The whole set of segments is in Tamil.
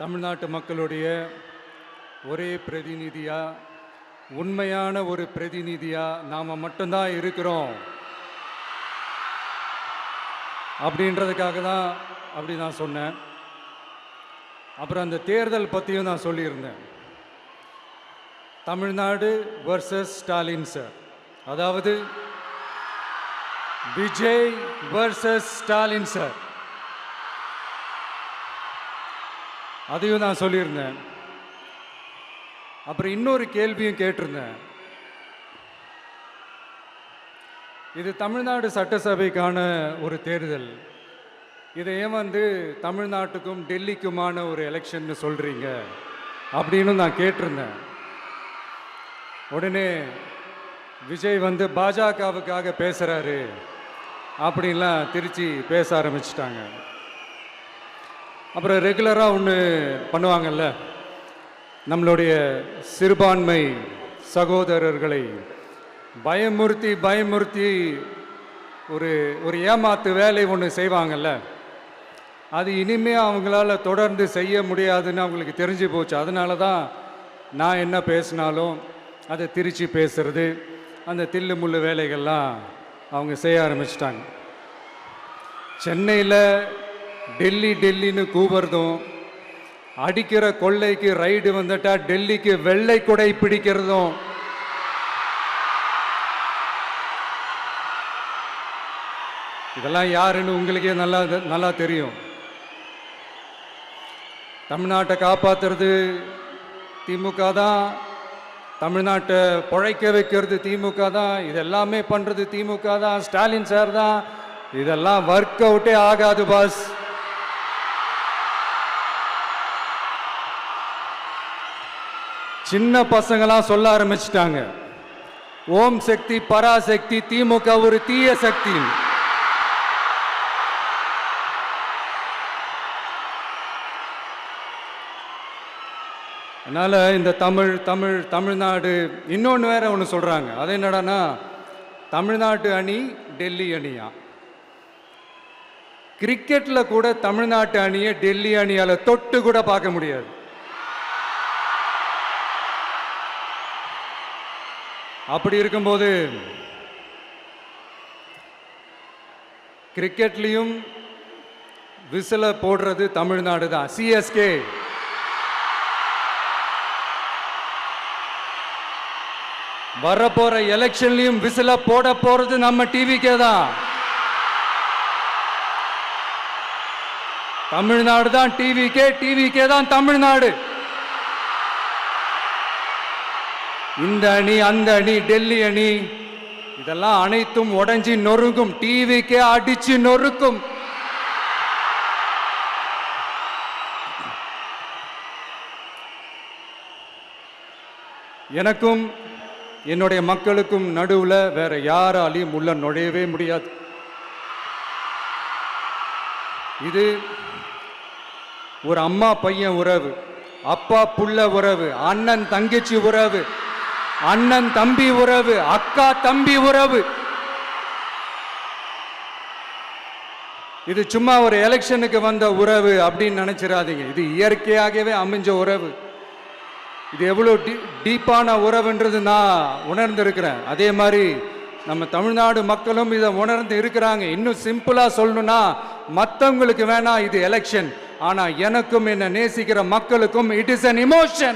தமிழ்நாட்டு மக்களுடைய ஒரே பிரதிநிதியாக, உண்மையான ஒரு பிரதிநிதியாக நாம் மட்டும்தான் இருக்கிறோம் அப்படின்றதுக்காக தான் அப்படி நான் சொன்னேன். அப்புறம் அந்த தேர்தல் பற்றியும் நான் சொல்லியிருந்தேன். தமிழ்நாடு வர்சஸ் ஸ்டாலின் சார், அதாவது விஜய் வர்சஸ் ஸ்டாலின் சார், அதையும் நான் சொல்லியிருந்தேன். அப்புறம் இன்னொரு கேள்வியும் கேட்டிருந்தேன். இது தமிழ்நாடு சட்டசபைக்கான ஒரு தேர்தல், இதை ஏன் தமிழ்நாட்டுக்கும் டெல்லிக்குமான ஒரு எலெக்ஷன் சொல்கிறீங்க அப்படின்னு நான் கேட்டிருந்தேன். உடனே விஜய் பாஜகவுக்காக பேசுகிறாரு அப்படின்லாம் திருச்சி பேச ஆரம்பிச்சிட்டாங்க. அப்புறம் ரெகுலராக ஒன்று பண்ணுவாங்கல்ல, நம்மளுடைய சிறுபான்மை சகோதரர்களை பயமுறுத்தி ஒரு ஏமாத்து வேலை ஒன்று செய்வாங்கல்ல, அது இனிமே அவங்களால தொடர்ந்து செய்ய முடியாதுன்னு அவங்களுக்கு தெரிஞ்சு போச்சு. அதனால தான் நான் என்ன பேசினாலும் அதை திருச்சி பேசுறது, அந்த தில்லு முள்ளு வேலைகள்லாம் அவங்க செய்ய ஆரம்பிச்சிட்டாங்க. சென்னையில் டெல்லின்னு கூவுறதும், அடிக்கிற கொள்ளைக்கு ரைடு வந்துட்டா டெல்லிக்கு வெள்ளை கொடை பிடிக்கிறதும், இதெல்லாம் யாருன்னு உங்களுக்கே நல்லா தெரியும். தமிழ்நாட்டை காப்பாற்றுறது திமுக தான், தமிழ்நாட்டை பிழைக்க வைக்கிறது திமுக தான், இதெல்லாமே பண்ணுறது திமுக தான், ஸ்டாலின் சார் தான். இதெல்லாம் ஒர்க் அவுட்டே ஆகாது பாஸ். சின்ன பசங்களாம் சொல்ல ஆரம்பிச்சிட்டாங்க, ஓம் சக்தி பராசக்தி, திமுக ஒரு தீய சக்தி. அதனால இந்த தமிழ்நாடு இன்னொன்று வேற ஒன்று சொல்றாங்க. அது என்னடான்னா, தமிழ்நாட்டு அணி டெல்லி அணியா. கிரிக்கெட்ல கூட தமிழ்நாட்டு அணியை டெல்லி அணியால தொட்டு கூட பார்க்க முடியாது. அப்படி இருக்கும்போது கிரிக்கெட்லையும் விசில போடுறது தமிழ்நாடு தான், சிஎஸ்கே. வரப்போற எலெக்ஷன்லையும் விசில போட போறது நம்ம டிவிக்கே தான். தமிழ்நாடு தான் டிவிக்கே தான் தமிழ்நாடு. இந்த அணி அந்த அணி டெல்லி அணி இதெல்லாம் அனைத்தும் உடைஞ்சி நொறுங்கும், டிவிக்கே அடிச்சு நொறுக்கும். எனக்கும் என்னுடைய மக்களுக்கும் நடுவுல வேற யாராலையும் உள்ள நுழையவே முடியாது. இது ஒரு அம்மா பையன் உறவு, அப்பா புள்ள உறவு, அண்ணன் தங்கச்சி உறவு, அண்ணன் தம்பி உறவு, அக்கா தம்பி உறவு. இது சும்மா ஒரு எலெக்ஷனுக்கு வந்த உறவு அப்படின்னு நினைச்சிடாதீங்க. இது இயற்கையாகவே அமைஞ்ச உறவு. இது எவ்வளோ டீப்பான உறவுன்றது நான் உணர்ந்திருக்கிறேன். அதே மாதிரி நம்ம தமிழ்நாடு மக்களும் இதை உணர்ந்து இருக்கிறாங்க. இன்னும் சிம்பிளா சொல்லணும்னா, மற்றவங்களுக்கு வேணா இது எலெக்ஷன், ஆனா எனக்கும் என்ன நேசிக்கிற மக்களுக்கும் it is an emotion.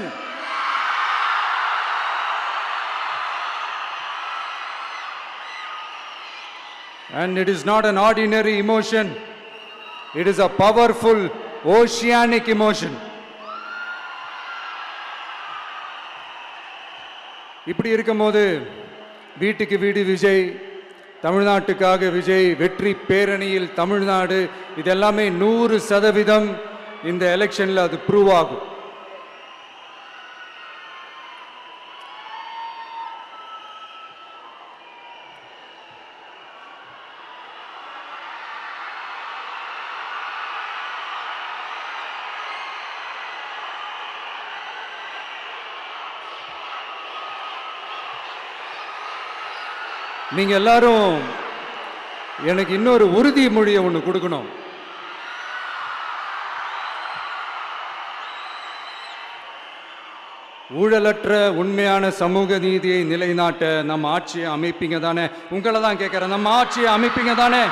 And it is not an ordinary emotion. It is a powerful oceanic emotion. இப்படி இருக்கும்போது வீட்டுக்கு வீடு விஜய், தமிழ்நாட்டுக்காக விஜய், வெற்றி பேரணியில் தமிழ்நாடு, இதெல்லாமே 100% இந்த எலெக்ஷன்ல அது ப்ரூவ் ஆகும். நீங்க எல்லாரும் எனக்கு இன்னொரு உறுதிமொழியை ஒன்று கொடுக்கணும். ஊழலற்ற உண்மையான சமூக நீதியை நிலைநாட்ட நம்ம ஆட்சியை அமைப்பீங்க தானே? உங்களை தான் கேட்கிறேன், நம்ம ஆட்சியை அமைப்பீங்க தானே?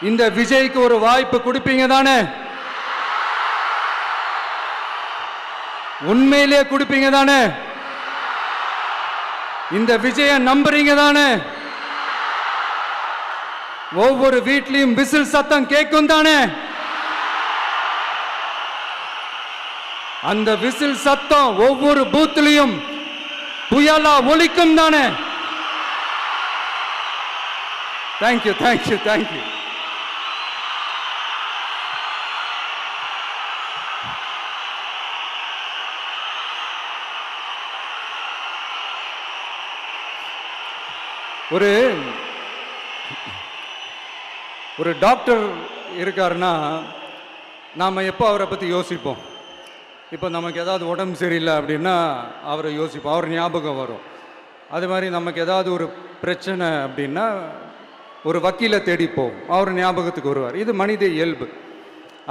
இந்த விஜய்க்கு ஒரு வாய்ப்பு கொடுப்பீங்க தானே? உண்மையிலே கொடுப்பீங்க தானே? இந்த விஜய நம்புறீங்க தானே? ஒவ்வொரு வீட்லயும் விசில் சத்தம் கேட்கும் தானே? அந்த விசில் சத்தம் ஒவ்வொரு பூத்திலையும் புயலா ஒலிக்கும் தானே? Thank you thank you thank you. ஒரு டாக்டர் இருக்காருன்னா நாம் எப்போ அவரை பற்றி யோசிப்போம்? இப்போ நமக்கு ஏதாவது உடம்பு சரியில்லை அப்படின்னா அவரை யோசிப்போம், அவர் ஞாபகம் வரும். அது மாதிரி நமக்கு ஏதாவது ஒரு பிரச்சனை அப்படின்னா ஒரு வக்கீலை தேடிப்போம், அவர் ஞாபகத்துக்கு வருவார். இது மனித இயல்பு.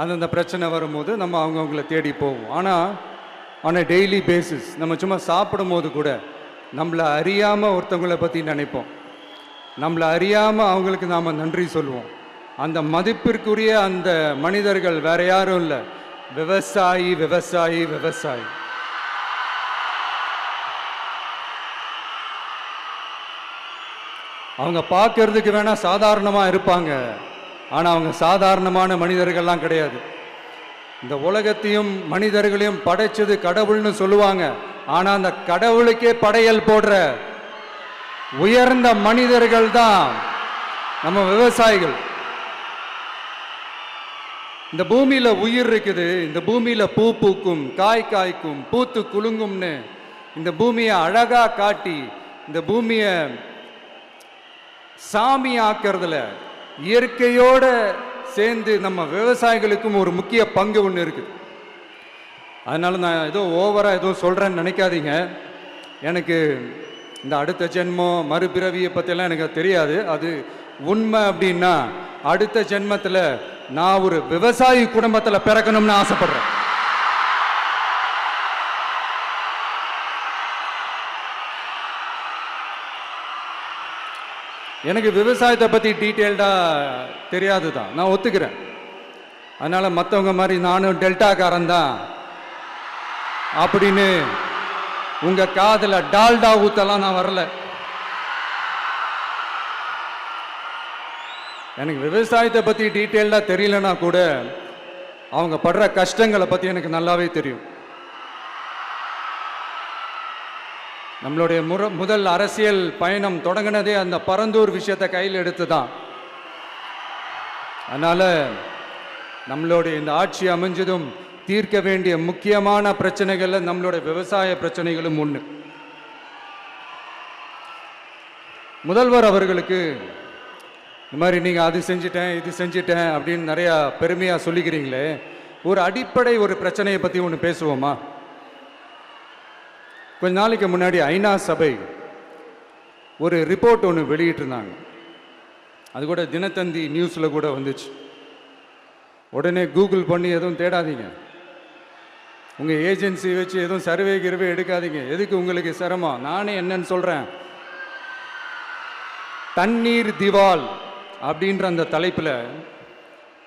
அந்தந்த பிரச்சனை வரும்போது நம்ம அவங்கவுங்கள தேடி போவோம். ஆனால் ஆன் அ டெய்லி பேசிஸ் நம்ம சும்மா சாப்பிடும் போது கூட நம்மளை அறியாமல் ஒருத்தவங்களை பற்றி நினைப்போம், நம்மளை அறியாமல் அவங்களுக்கு நாம் நன்றி சொல்லுவோம். அந்த மதிப்பிற்குரிய அந்த மனிதர்கள் வேற யாரும் இல்லை, விவசாயி விவசாயி விவசாயி. அவங்க பார்க்கறதுக்கு வேணா சாதாரணமாக இருப்பாங்க, ஆனால் அவங்க சாதாரணமான மனிதர்கள்லாம் கிடையாது. இந்த உலகத்தையும் மனிதர்களையும் படைச்சது கடவுள்னு சொல்லுவாங்க, ஆனால் அந்த கடவுளுக்கே படையல் போடுற உயர்ந்த மனிதர்கள் தான் நம்ம விவசாயிகள். இந்த பூமியில உயிர் இருக்குது, இந்த பூமியில பூ பூக்கும், காய் காய்க்கும், பூத்து குலுங்கும்னு இந்த பூமியை அழகா காட்டி இந்த பூமியை சாமி ஆக்கிறதுல இயற்கையோட சேர்ந்து நம்ம விவசாயிகளுக்கும் ஒரு முக்கிய பங்கு ஒன்று இருக்குது. அதனால நான் ஏதோ ஓவரா ஏதோ சொல்றேன்னு நினைக்காதீங்க. எனக்கு இந்த அடுத்த ஜென்மம் மறுபிறவியை பற்றியெல்லாம் எனக்கு தெரியாது. அது உண்மை அப்படின்னா அடுத்த ஜென்மத்தில் நான் ஒரு விவசாயி குடும்பத்தில் பிறக்கணும்னு ஆசைப்படுறேன். எனக்கு விவசாயத்தை பற்றி டீட்டெயில்டாக தெரியாது தான், நான் ஒத்துக்கிறேன். அதனால் மற்றவங்க மாதிரி நானும் டெல்டாக்காரன் தான் அப்படின்னு உங்கள் காதில் டால்டா ஊத்தலாம் நான் வரல. எனக்கு விவசாயத்தை பற்றி டீட்டெயில்டாக தெரியலனா கூட அவங்க படுற கஷ்டங்களை பற்றி எனக்கு நல்லாவே தெரியும். நம்மளுடைய முதல் அரசியல் பயணம் தொடங்கினதே அந்த பரந்தூர் விஷயத்தை கையில் எடுத்து தான். அதனால் நம்மளுடைய இந்த ஆட்சி அமைஞ்சதும் தீர்க்க வேண்டிய முக்கியமான பிரச்சனைகளில் நம்மளுடைய விவசாய பிரச்சனைகளும் ஒன்று. முதல்வர் அவர்களுக்கு இந்த மாதிரி நீங்கள் அது செஞ்சிட்டேன் இது செஞ்சிட்டேன் அப்படின்னு நிறையா பெருமையாக சொல்லிக்கிறீங்களே, ஒரு அடிப்படை ஒரு பிரச்சனையை பற்றி ஒன்று பேசுவோமா? கொஞ்ச நாளைக்கு முன்னாடி ஐநா சபை ஒரு ரிப்போர்ட் ஒன்று வெளியிட்டிருந்தாங்க. அது கூட தினத்தந்தி நியூஸில் கூட வந்துச்சு. உடனே கூகுள் பண்ணி எதுவும் தேடாதீங்க, உங்கள் ஏஜென்சி வச்சு எதுவும் சர்வே கிர்வே எடுக்காதீங்க, எதுக்கு உங்களுக்கு சிரமம். நானே என்னன்னு சொல்கிறேன். தண்ணீர் திவால் அப்படின்ற அந்த தலைப்பில்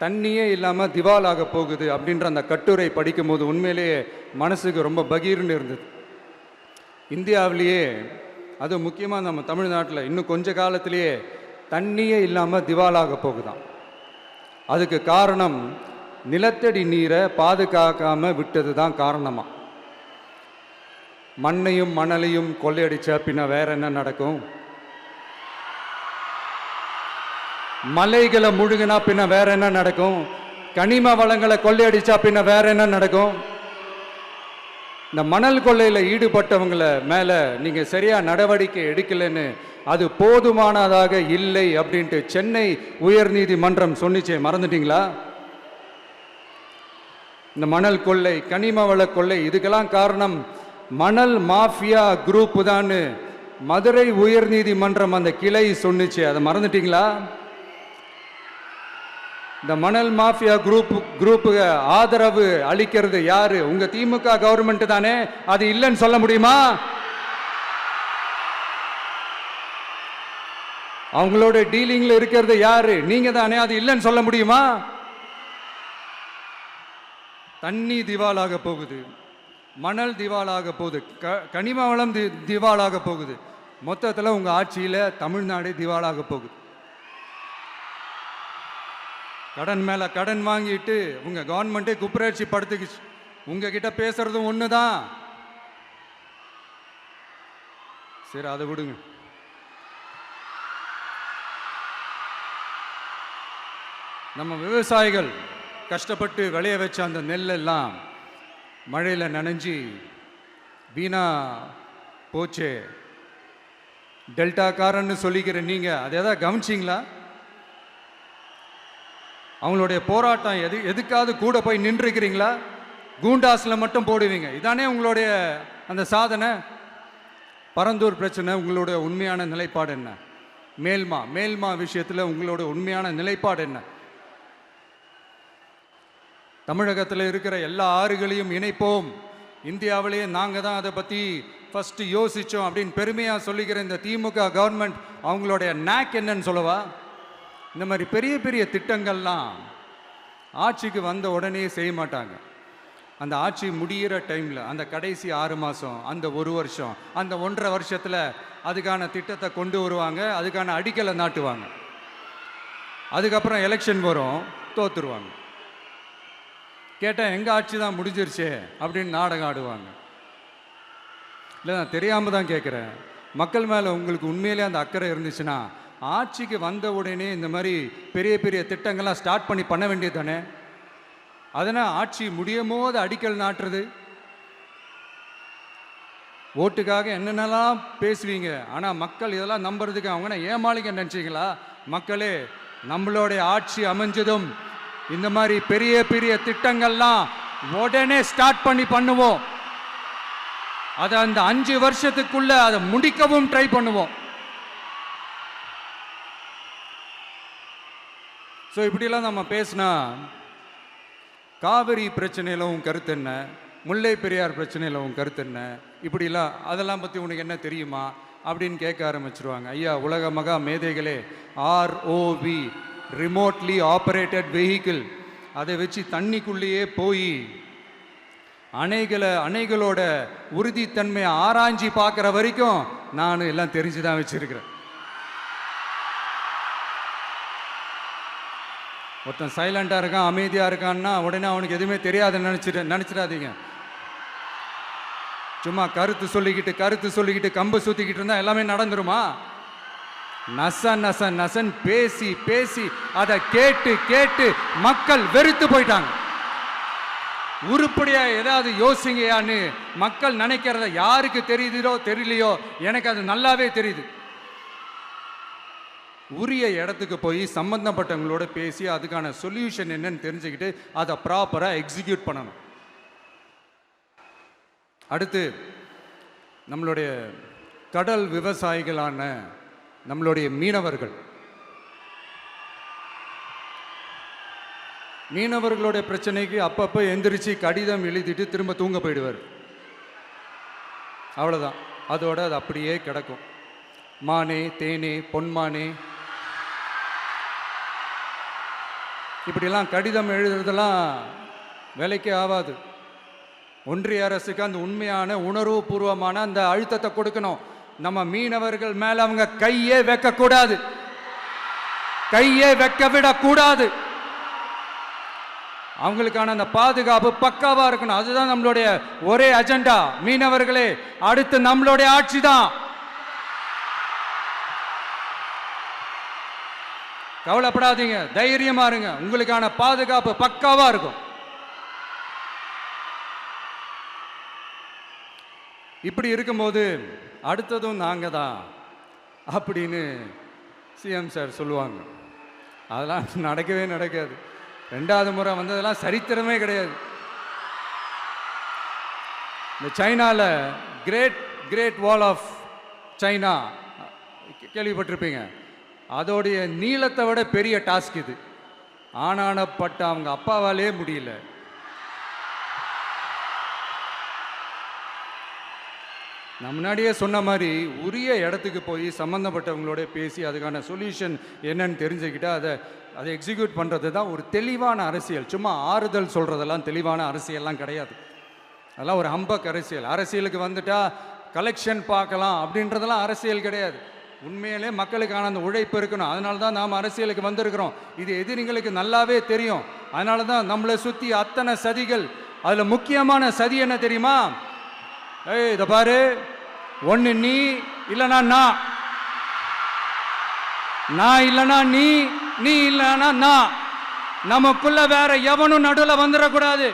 தண்ணியே இல்லாமல் திவால் ஆக போகுது அப்படின்ற அந்த கட்டுரை படிக்கும்போது உண்மையிலேயே மனசுக்கு ரொம்ப பகீர்னு இருந்தது. இந்தியாவிலேயே அது முக்கியமாக நம்ம தமிழ்நாட்டில் இன்னும் கொஞ்ச காலத்திலேயே தண்ணியே இல்லாமல் திவாலாக போகுதான். அதுக்கு காரணம் நிலத்தடி நீரை பாதுகாக்காமல் விட்டது தான் காரணமாக. மண்ணையும் மணலையும் கொள்ளையடிச்சா பின்ன வேற என்ன நடக்கும்? மலைகளை முழுகினா பின்ன வேற என்ன நடக்கும்? கனிம வளங்களை கொள்ளையடிச்சா பின்ன வேற என்ன நடக்கும்? இந்த மணல் கொள்ளையில் ஈடுபட்டவங்களை மேலே நீங்கள் சரியாக நடவடிக்கை எடுக்கலைன்னு அது போதுமானதாக இல்லை அப்படின்ட்டு சென்னை உயர்நீதிமன்றம் சொன்னிச்சே, மறந்துட்டீங்களா? இந்த மணல் கொள்ளை, கனிம வள கொள்ளை, இதுக்கெல்லாம் காரணம் மணல் மாஃபியா குரூப் தான் மதுரை உயர்நீதிமன்றம் அந்த கிளை சொன்னிச்சு. அதை மறந்துட்டீங்களா? இந்த மணல் மாஃபியா குரூப்புக்கு ஆதரவு அளிக்கிறது யாரு? உங்க திமுக கவர்மெண்ட் தானே. அது இல்லைன்னு சொல்ல முடியுமா? அவங்களோட டீலிங்ல இருக்கிறது யாரு? நீங்க தானே. அது இல்லைன்னு சொல்ல முடியுமா? தண்ணி திவாலாக போகுது, மணல் திவாலாக போகுது, கனிம வளம் திவாலாக போகுது. மொத்தத்தில் உங்க ஆட்சியில் தமிழ்நாடு திவாலாக போகுது. கடன் மேல கடன் வாங்கிட்டு உங்க கவர்மெண்ட்டே குப்பராட்சி படுத்துக்குச்சு. உங்ககிட்ட பேசுறதும் ஒண்ணுதான். சரி, அதை விடுங்க. நம்ம விவசாயிகள் கஷ்டப்பட்டு விளைய வச்ச அந்த நெல்லெல்லாம் மழையில் நனைஞ்சி வீணா போச்சே. டெல்டாக்காரன்னு சொல்லிக்கிற நீங்க அதை எதாவது கவனிச்சிங்களா? அவங்களுடைய போராட்டம் எதுக்காவது கூட போய் நின்றுக்கிறீங்களா? கூண்டாஸில் மட்டும் போடுவீங்க. இதானே உங்களுடைய அந்த சாதனை. பரந்தூர் பிரச்சனை, உங்களுடைய உண்மையான நிலைப்பாடு என்ன? மேல்மா விஷயத்தில் உங்களோட உண்மையான நிலைப்பாடு என்ன? தமிழகத்தில் இருக்கிற எல்லா ஆறுகளையும் இணைப்போம், இந்தியாவிலேயே நாங்கள் தான் அதை பற்றி ஃபஸ்ட்டு யோசித்தோம் அப்படின்னு பெருமையாக சொல்லிக்கிற இந்த திமுக கவர்மெண்ட் அவங்களுடைய நாக் என்னன்னு சொல்லவா? இந்த மாதிரி பெரிய பெரிய திட்டங்கள்லாம் ஆட்சிக்கு வந்த உடனே செய்ய மாட்டாங்க. அந்த ஆட்சி முடிகிற டைமில், அந்த கடைசி 6 மாதம், அந்த 1 வருஷம், அந்த 1.5 வருஷத்தில் அதுக்கான திட்டத்தை கொண்டு வருவாங்க, அதுக்கான அடிக்கலை நாட்டுவாங்க. அதுக்கப்புறம் எலெக்ஷன் வரும், தோத்துருவாங்க. கேட்டால் எங்கள் ஆட்சி தான் முடிஞ்சிருச்சே அப்படின்னு நாடகம் ஆடுவாங்க. இல்லை, நான் தெரியாமல் தான் கேட்குறேன். மக்கள் மேலே உங்களுக்கு உண்மையிலே அந்த அக்கறை இருந்துச்சுன்னா ஆட்சிக்கு வந்த உடனே இந்த மாதிரி பெரிய பெரிய திட்டங்கள்லாம் ஸ்டார்ட் பண்ண வேண்டியது தானே. அதனால் ஆட்சி முடியும் போது அடிக்கல் நாட்டுறது. ஓட்டுக்காக என்னென்னலாம் பேசுவீங்க, ஆனால் மக்கள் இதெல்லாம் நம்புறதுக்கு அவங்கன்னா ஏமாளிங்க நினச்சிங்களா? மக்களே, நம்மளுடைய ஆட்சி அமைஞ்சதும் இந்த மாதிரி பெரிய பெரிய திட்டங்கள்லாம் உடனே ஸ்டார்ட் பண்ணுவோம். அதை அந்த 5 வருஷத்துக்குள்ள அதை முடிக்கவும் ட்ரை பண்ணுவோம். ஸோ இப்படிலாம் நம்ம பேசினா காவிரி பிரச்சனையில் உன் கருத்து என்ன, முல்லை பெரியார் பிரச்சனையில் உன் கருத்து என்ன, இப்படிலாம் அதெல்லாம் பற்றி உனக்கு என்ன தெரியுமா அப்படின்னு கேட்க ஆரம்பிச்சிருவாங்க. ஐயா, உலக மகா மேதைகளே, ROV, ரிமோட்லி ஆப்ரேட்டட் வெஹிக்கிள், அதை வச்சு தண்ணிக்குள்ளேயே போய் அணைகளோட உறுதித்தன்மையை ஆராய்ச்சி பார்க்குற வரைக்கும் நான் எல்லாம் தெரிஞ்சு தான் வச்சிருக்கிறேன். ஒருத்தன் சைலண்டாக இருக்கான், அமைதியாக இருக்கான்னா உடனே அவனுக்கு எதுவுமே தெரியாதுன்னு நினச்சிடாதீங்க. சும்மா கருத்து சொல்லிக்கிட்டு கம்பு சுற்றிக்கிட்டு இருந்தால் எல்லாமே நடந்துருமா? நசன் பேசி அதை கேட்டு மக்கள் வெறுத்து போயிட்டாங்க. உருப்படியா ஏதாவது யோசிங்கயான்னு மக்கள் நினைக்கிறத யாருக்கு தெரியுதோ தெரியலையோ, எனக்கு அது நல்லாவே தெரியுது. உரிய இடத்துக்கு போய் சம்பந்தப்பட்டவங்களோட பேசி அதுக்கான சொல்யூஷன் என்னன்னு தெரிஞ்சுக்கிட்டு அதை ப்ராப்பராக எக்ஸிக்யூட் பண்ணணும். அடுத்து, நம்மளுடைய கடல் விவசாயிகளான நம்மளுடைய மீனவர்களுடைய பிரச்சனைக்கு அப்பப்போ எந்திரிச்சு கடிதம் எழுதிட்டு திரும்ப தூங்க போயிடுவார். அவ்வளோதான், அதோட அது அப்படியே கிடக்கும். மானே, தேனே, பொன்மானே, இப்படிலாம் கடிதம் எழுதுறதெல்லாம் வேலைக்கே ஆகாது. ஒன்றிய அரசுக்கு அந்த உண்மையான உணர்வுபூர்வமான அந்த அழுத்தத்தை கொடுக்கணும். நம்ம மீனவர்கள் மேல அவங்க கையே வைக்கக்கூடாது, கையே வைக்க விடக்கூடாது. அவங்களுக்கான அந்த பாதுகாப்பு பக்காவா இருக்கணும். அதுதான் நம்மளுடைய ஒரே அஜெண்டா. மீனவர்களே, அடுத்து நம்மளுடைய ஆட்சி தான். கவலைப்படாதீங்க, தைரியமா இருங்க, உங்களுக்கான பாதுகாப்பு பக்காவா இருக்கும். இப்படி இருக்கும்போது அடுத்ததும் நாங்கள் தான் அப்படின்னு சிஎம் சார் சொல்லுவாங்க. அதெல்லாம் நடக்கவே நடக்காது. 2வது முறை வந்ததெல்லாம் சரித்திரமே கிடையாது. இந்த சைனால கிரேட் வால் ஆஃப் சைனா கேள்விப்பட்டிருப்பீங்க. அதோடைய நீளத்தை விட பெரிய டாஸ்க் இது. ஆனானப்பட்ட அவங்க அப்பாவாலே முடியல. நான் முன்னாடியே சொன்ன மாதிரி உரிய இடத்துக்கு போய் சம்மந்தப்பட்டவங்களோட பேசி அதுக்கான சொல்யூஷன் என்னன்னு தெரிஞ்சுக்கிட்டா அதை எக்ஸிக்யூட் பண்ணுறது தான் ஒரு தெளிவான அரசியல். சும்மா ஆறுதல் சொல்கிறதெல்லாம் தெளிவான அரசியல்லாம் கிடையாது. அதெல்லாம் ஒரு ஹம்பக் அரசியல். அரசியலுக்கு வந்துட்டா கலெக்ஷன் பார்க்கலாம் அப்படின்றதெல்லாம் அரசியல் கிடையாது. உண்மையிலே மக்களுக்கான அந்த உழைப்பு இருக்கணும். அதனால தான் நாம் அரசியலுக்கு வந்திருக்கிறோம். இது எதிரிங்களுக்கு நல்லாவே தெரியும். அதனால தான் நம்மளை சுற்றி அத்தனை சதிகள். அதில் முக்கியமான சதி என்ன தெரியுமா? இதை பாரு, ஒன்று நீ இல்லைனா நான் இல்லைனா நீ இல்லைனா நான். நமக்குள்ள வேற எவனும் நடுவில் வந்துடக்கூடாது.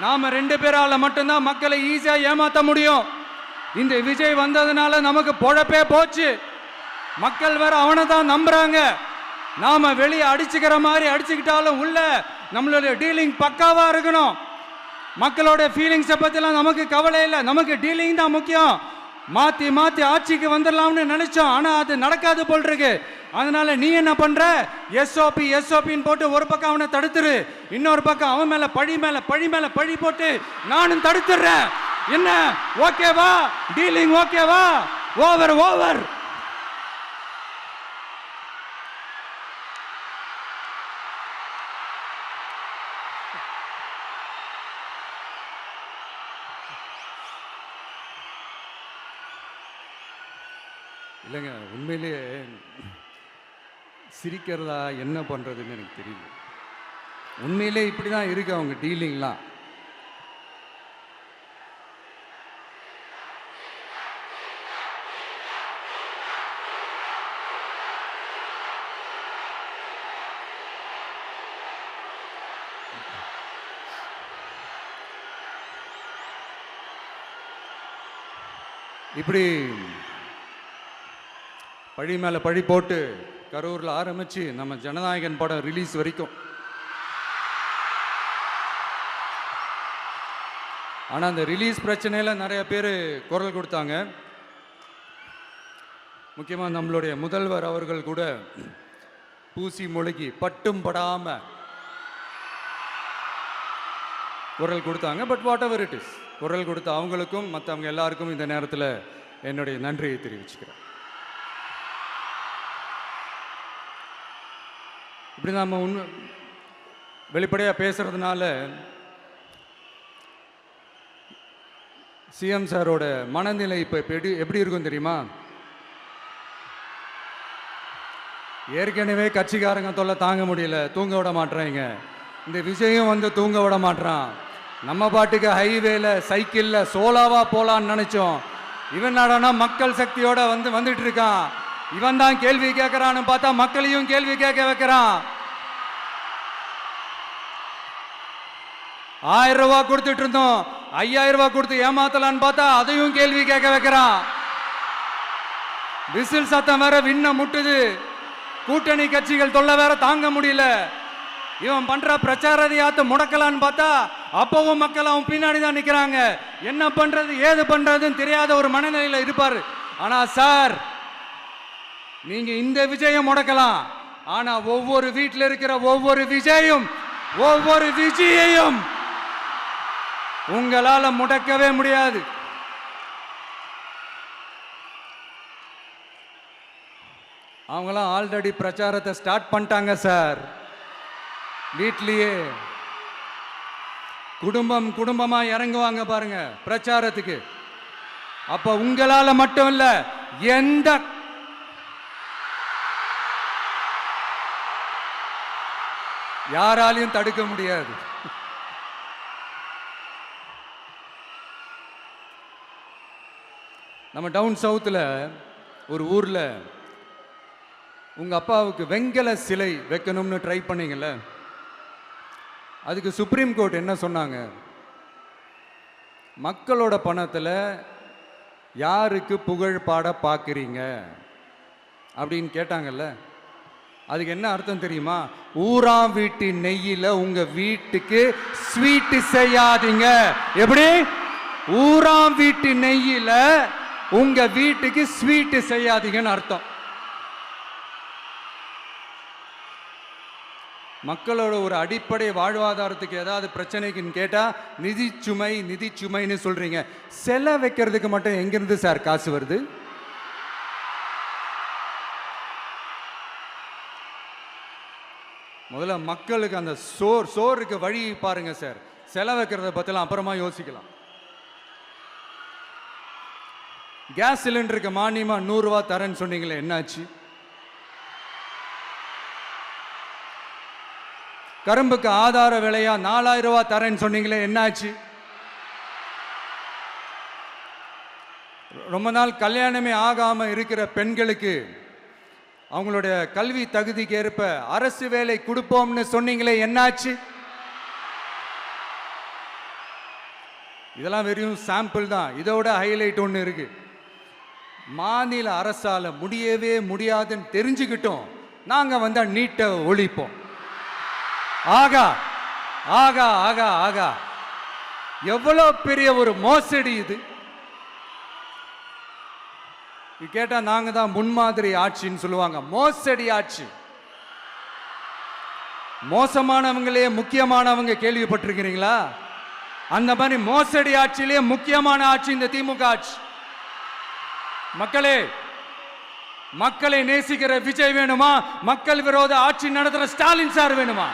நாம 2 பேரால மட்டும்தான் மக்களை ஈஸியா ஏமாத்த முடியும். இந்த விஜய் வந்ததுனால நமக்கு பொழப்பே போச்சு. மக்கள் வேற அவனை தான் நம்புறாங்க. நாம வெளியே அடிச்சுக்கிற மாதிரி அடிச்சுக்கிட்டாலும் உள்ள நம்மளுடைய டீலிங் பக்காவா இருக்கணும். மக்களோட ஃபீலிங்ஸை பத்திலாம் நமக்கு கவலை இல்லை. நமக்கு டீலிங் தான் முக்கியம். மாத்தி மாத்தி ஆட்சிக்கு வந்துடலாம்னு நினைச்சோம். ஆனா அது நடக்காது போல் இருக்கு. அதனால நீ என்ன பண்ற? எஸ்ஓபின்னு போட்டு ஒரு பக்கம் அவனை தடுத்துரு, இன்னொரு பக்கம் அவன் மேல பழி போட்டு நானும் தடுத்துடுறேன். என்ன ஓகேவா? டீலிங் ஓகேவா? ஓவர். இல்லைங்க, உண்மையிலேயே சிரிக்கிறதா என்ன பண்ணுறதுன்னு எனக்கு தெரியல. உண்மையிலே இப்படி தான் இருக்கு அவங்க டீலிங்லாம். இப்படி பழி மேலே பழி போட்டு கரூரில் ஆரம்பித்து நம்ம ஜனநாயகன் படம் ரிலீஸ் வரைக்கும். ஆனால் அந்த ரிலீஸ் பிரச்சனையில் நிறைய பேர் குரல் கொடுத்தாங்க. முக்கியமாக நம்மளுடைய முதல்வர் அவர்கள் கூட பூசி மொழிகி பட்டும் படாமல் குரல் கொடுத்தாங்க. But what ever it is, குரல் கொடுத்த அவங்களுக்கும் மற்றவங்க எல்லாருக்கும் இந்த நேரத்தில் என்னுடைய நன்றியை தெரிவிச்சுக்கிறேன். இப்படி நாம் வெளிப்படையாக பேசுறதுனால சிஎம் சாரோட மனநிலை இப்போ எப்படி இருக்கும் தெரியுமா? ஏற்கனவே கட்சிக்காரங்க தொல்லை தாங்க முடியல, தூங்க விட மாட்டேறாங்க. இந்த விஜயும் வந்து தூங்க விட மாட்டான். நம்ம பாட்டுக்கு ஹைவேல சைக்கிளில் சோலாவா போலான்னு நினைச்சோம். இவன் நாடானா மக்கள் சக்தியோட வந்துட்டு இருக்கான். இவன் தான் கேள்வி கேட்கறான்னு பார்த்தா மக்களையும் கேள்வி கேட்க வைக்கிறான். 1000 ரூபாய் கொடுத்துட்டு இருந்தோம், 5000 ரூபாய் கொடுத்து ஏமாத்தலான்னு பார்த்தா அதையும் கேள்வி கேட்க வைக்கிறான். விசில் சத்தம் வேற விண்ண முட்டுது. கூட்டணி கட்சிகள் தொல்லை வேற தாங்க முடியல. இவன் பண்ற பிரச்சாரத்தையாத்த முடக்கலான்னு பார்த்தா அப்பவும் மக்கள் அவன் பின்னாடி தான் நிக்கிறாங்க. என்ன பண்றது ஏது பண்றதுன்னு தெரியாத ஒரு மனநிலையில இருப்பாரு. ஆனா சார், நீங்க இந்த விஜயம் முடக்கலாம். ஆனா ஒவ்வொரு வீட்டில் இருக்கிற ஒவ்வொரு விஜயையும் உங்களால முடக்கவே முடியாது. அவங்களாம் ஆல்ரெடி பிரச்சாரத்தை ஸ்டார்ட் பண்ணிட்டாங்க சார். வீட்லயே குடும்பமா இறங்குவாங்க பாருங்க பிரச்சாரத்துக்கு. அப்ப உங்களால மட்டும் இல்ல, எந்த யாராலையும் தடுக்க முடியாது. நம்ம டவுன் சவுத்தில் ஒரு ஊரில் உங்கள் அப்பாவுக்கு வெங்கல சிலை வைக்கணும்னு ட்ரை பண்ணீங்கல்ல, அதுக்கு சுப்ரீம் கோர்ட் என்ன சொன்னாங்க? மக்களோட பணத்தில் யாருக்கு புகழ் பாட பார்க்குறீங்க அப்படின்னு கேட்டாங்கல்ல. அதுக்கு என்ன அர்த்தம் தெரியுமா? ஊராம் வீட்டு நெய்யில் உங்கள் வீட்டுக்கு ஸ்வீட்டு செய்யாதீங்க. எப்படி? ஊராம் வீட்டு நெய்யில் உங்க வீட்டுக்கு ஸ்வீட்டு செய்யாதீங்கன்னு அர்த்தம். மக்களோட ஒரு அடிப்படை வாழ்வாதாரத்துக்கு ஏதாவது பிரச்சனைக்குன்னு கேட்டால் நிதி சுமைன்னு சொல்கிறீங்க. சிலை வைக்கிறதுக்கு மட்டும் எங்கேருந்து சார் காசு வருது? முதல்ல மக்களுக்கு அந்த சோறுக்கு வழி பாருங்க சார். சிலை வைக்கிறத பற்றிலாம் அப்புறமா யோசிக்கலாம். கேஸ் சிலிண்டருக்கு மானியமா 100 ரூபா தரேன்னு சொன்னீங்களே, என்னாச்சு? கரும்புக்கு ஆதார விலையா 4000 ரூபா தரேன்னு சொன்னீங்களே, என்னாச்சு? ரொம்ப நாள் கல்யாணமே ஆகாம இருக்கிற பெண்களுக்கு அவங்களுடைய கல்வி தகுதிக்கு ஏற்ப அரசு வேலை கொடுப்போம்னு சொன்னீங்களே, என்னாச்சு? இதெல்லாம் வெறும் சாம்பிள் தான். இதோட ஹைலைட் ஒன்று இருக்கு. மாநில அரசால முடியவே முடியாதுன்னு தெரிஞ்சுக்கிட்டோம், நாங்க வந்தா நீட்டை ஒழிப்போம். ஆகா ஆகா ஆகா ஆகா, எவ்வளவு பெரிய ஒரு மோசடி இது! கேட்டா நாங்க தான் முன்மாதிரி ஆட்சின்னு சொல்லுவாங்க. மோசடி ஆட்சி. மோசமானவங்களே முக்கியமானவங்க கேள்விப்பட்டிருக்கிறீங்களா? அந்த மாதிரி மோசடி ஆட்சியிலே முக்கியமான ஆட்சி இந்த திமுக ஆட்சி. மக்களே, மக்களை நேசிக்கிற விஜய் வேணுமா? மக்கள் விரோத ஆட்சி நடத்துற ஸ்டாலின் சார் வேணுமா?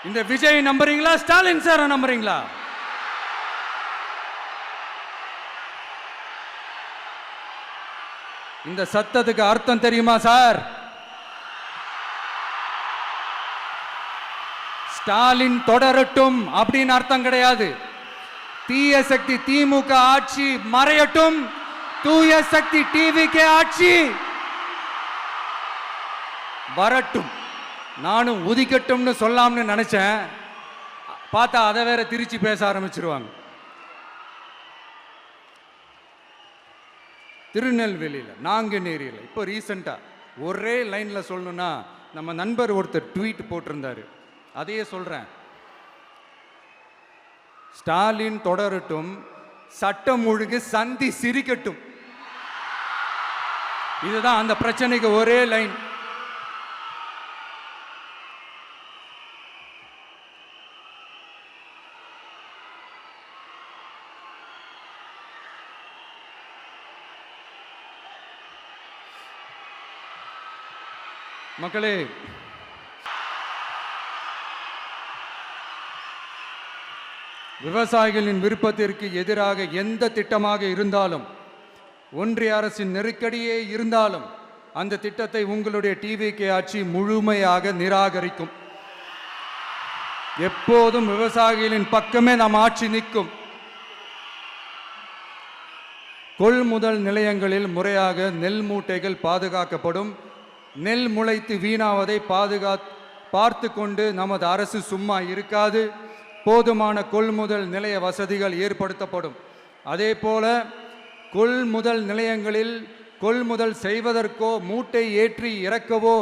இந்த விஜய் நம்புறீங்களா, ஸ்டாலின் சார் நம்புறீங்களா? இந்த சத்தத்துக்கு அர்த்தம் தெரியுமா சார்? ஸ்டாலின் தொடரட்டும் அப்படின்னு அர்த்தம் கிடையாது. தீய சக்தி திமுக ஆட்சி மறையட்டும், தூய சக்தி டிவிகே ஆட்சி வரட்டும். நானும் உதிக்கட்டும்னு சொல்லாம்னு நினைச்சேன், பார்த்தா அதை வேற திருச்சி பேச ஆரம்பிச்சிருவாங்க. திருநெல்வேலியில், நாங்குநேரியில் இப்போ ரீசெண்டாக ஒரே லைனில் சொல்லணும்னா, நம்ம நண்பர் ஒருத்தர் ட்வீட் போட்டிருந்தாரு, அதையே சொல்கிறேன். ஸ்டாலின் தொடரட்டும், சட்டம் ஒழுங்கு சந்தி சிரிக்கட்டும். இதுதான் அந்த பிரச்சனைக்கு ஒரே லைன். மக்களே, விவசாயிகளின் விருப்பத்திற்கு எதிராக எந்த திட்டமாக இருந்தாலும், ஒன்றிய அரசின் நெருக்கடியே இருந்தாலும், அந்த திட்டத்தை உங்களுடைய டிவிகே ஆட்சி முழுமையாக நிராகரிக்கும். எப்போதும் விவசாயிகளின் பக்கமே நம் ஆட்சி நிற்கும். கொள்முதல் நிலையங்களில் முறையாக நெல் மூட்டைகள் பாதுகாக்கப்படும். நெல் முளைத்து வீணாவதை பார்த்து கொண்டு நமது அரசு சும்மா இருக்காது. போதுமான கொள்முதல் நிலைய வசதிகள் ஏற்படுத்தப்படும். அதே போல கொள்முதல் நிலையங்களில் கொள்முதல் செய்வதற்கோ மூட்டை ஏற்றி இறக்கவோ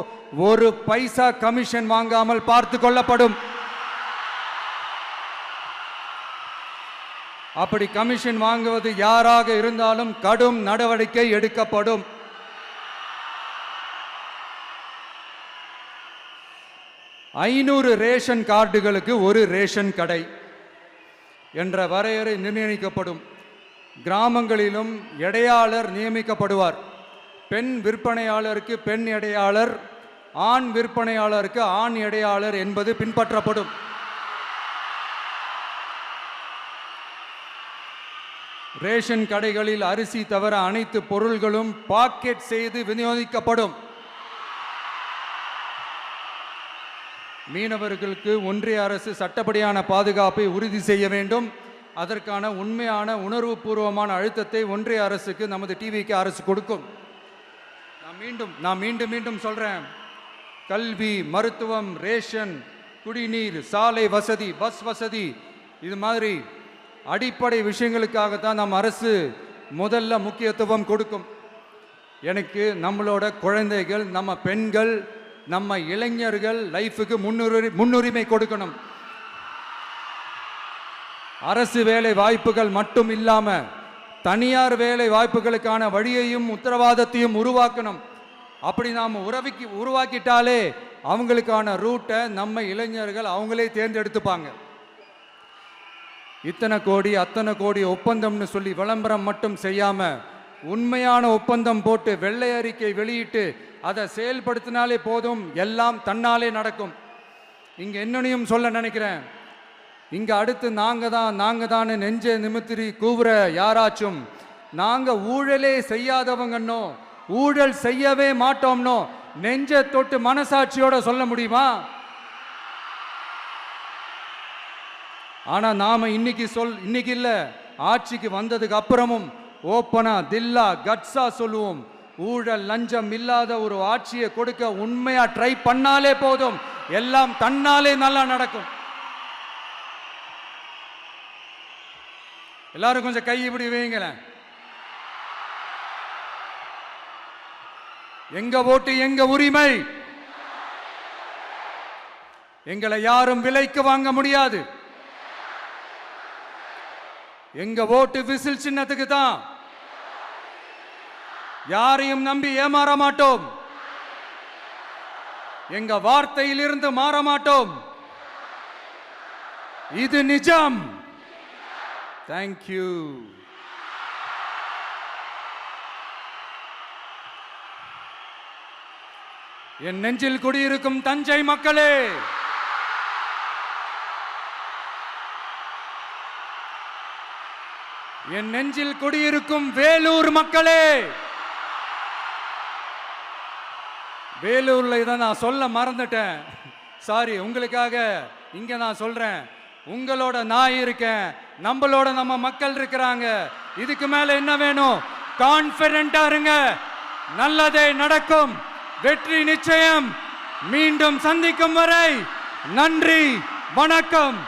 ஒரு பைசா கமிஷன் வாங்காமல் பார்த்து கொள்ளப்படும். அப்படி கமிஷன் வாங்குவது யாராக இருந்தாலும் கடும் நடவடிக்கை எடுக்கப்படும். ஐநூறு ரேஷன் கார்டுகளுக்கு ஒரு ரேஷன் கடை என்ற வரையறை நிர்ணயிக்கப்படும். கிராமங்களிலும் எடையாளர் நியமிக்கப்படுவார். பெண் விற்பனையாளருக்கு பெண் எடையாளர், ஆண் விற்பனையாளருக்கு ஆண் எடையாளர் என்பது பின்பற்றப்படும். ரேஷன் கடைகளில் அரிசி தவிர அனைத்து பொருள்களும் பாக்கெட் செய்து விநியோகிக்கப்படும். மீனவர்களுக்கு ஒன்றிய அரசு சட்டப்படியான பாதுகாப்பை உறுதி செய்ய வேண்டும். அதற்கான உண்மையான உணர்வுபூர்வமான அழுத்தத்தை ஒன்றிய அரசுக்கு நமது டிவிகே அரசு கொடுக்கும். நான் மீண்டும் சொல்றேன், கல்வி, மருத்துவம், ரேஷன், குடிநீர், சாலை வசதி, பஸ் வசதி, இது மாதிரி அடிப்படை விஷயங்களுக்காகத்தான் நம் அரசு முதல்ல முக்கியத்துவம் கொடுக்கும். எனக்கு நம்மளோட குழந்தைகள், நம்ம பெண்கள், நம்ம இளைஞர்கள் லைஃபுக்கு முன்னுரிமை கொடுக்கணும். அரசு வேலை வாய்ப்புகள் மட்டும் இல்லாம தனியார் வேலை வாய்ப்புகளுக்கான வழியையும் உத்தரவாதத்தையும் உருவாக்கணும். அப்படி நாம் உருவாக்கிட்டாலே அவங்களுக்கான ரூட்டை நம்ம இளைஞர்கள் அவங்களே தேர்ந்தெடுத்துப்பாங்க. இத்தனை கோடி அத்தனை கோடி ஒப்பந்தம்னு சொல்லி விளம்பரம் மட்டும் செய்யாம உண்மையான ஒப்பந்தம் போட்டு வெள்ளை அறிக்கை வெளியிட்டு அதை செயல்படுத்தினாலே போதும், எல்லாம் தன்னாலே நடக்கும். இங்க என்னனையும் சொல்ல நினைக்கிறேன், இங்க அடுத்து நாங்க தான் நெஞ்சே நிமித்திரி கூவுற யாராச்சும் நாங்க ஊழலே செய்யாதவங்கன்னோ ஊழல் செய்யவே மாட்டோம்னோ நெஞ்ச தொட்டு மனசாட்சியோட சொல்ல முடியுமா? ஆனா நாம இன்னைக்கு இல்ல, ஆட்சிக்கு வந்ததுக்கு அப்புறமும் ஓப்பனா தில்லா கட்ஸா சொல்லுவோம், ஊழல் லஞ்சம் இல்லாத ஒரு ஆட்சியை கொடுக்க உண்மையா ட்ரை பண்ணாலே போதும், எல்லாம் தன்னாலே நல்லா நடக்கும். எல்லாரும் கொஞ்சம் கை இப்படி வைங்களேன். எங்க ஓட்டு எங்க உரிமை, எங்களை யாரும் விலைக்கு வாங்க முடியாது. எங்க ஓட்டு விசில் சின்னத்துக்கு தான். யாரையும் நம்பி ஏமாற மாட்டோம். எங்க வார்த்தையிலிருந்து மாற மாட்டோம். இது நிஜம். தேங்க்யூ. என் நெஞ்சில் குடியிருக்கும் தஞ்சை மக்களே, என் நெஞ்சில் குடியிருக்கும் வேலூர் மக்களே, வேலூர்ல இதை நான் சொல்ல மறந்துட்டேன், சாரி. உங்களுக்காக இங்க நான் சொல்றேன், உங்களோட நான் இருக்கேன், நம்மளோட நம்ம மக்கள் இருக்கிறாங்க. இதுக்கு மேல என்ன வேணும்? கான்பிடென்ட்டா இருங்க, நல்லதே நடக்கும், வெற்றி நிச்சயம். மீண்டும் சந்திக்கும் வரை நன்றி, வணக்கம்.